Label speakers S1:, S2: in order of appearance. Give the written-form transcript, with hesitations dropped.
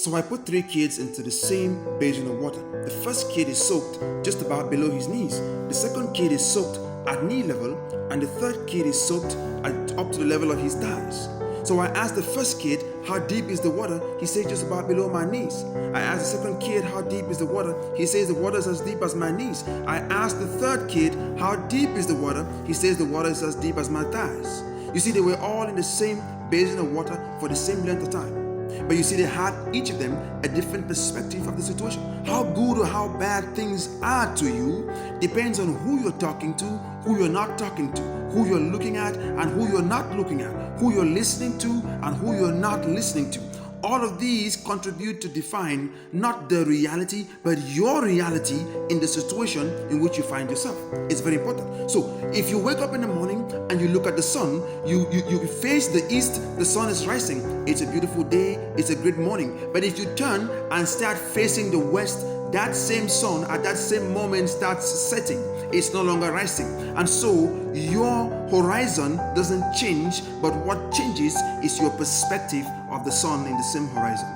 S1: So I put 3 kids into the same basin of water. The first kid is soaked just about below his knees. The second kid is soaked at knee level, and the third kid is soaked up to the level of his thighs. So I asked the first kid, how deep is the water? He said, just about below my knees. I asked the second kid, how deep is the water? He says, the water is as deep as my knees. I asked the third kid, how deep is the water? He says, the water is as deep as my thighs. You see, they were all in the same basin of water for the same length of time. But you see, they had each of them a different perspective of the situation. How good or how bad things are to you depends on who you're talking to, who you're not talking to, who you're looking at and who you're not looking at, who you're listening to and who you're not listening to. All of these contribute to define not the reality, but your reality in the situation in which you find yourself. It's very important. So if you wake up in the morning and you look at the sun, you face the east, the sun is rising. It's a beautiful day, it's a great morning. But if you turn and start facing the west, that same sun at that same moment starts setting. It's no longer rising. And so your horizon doesn't change, but what changes is your perspective of the sun in the same horizon.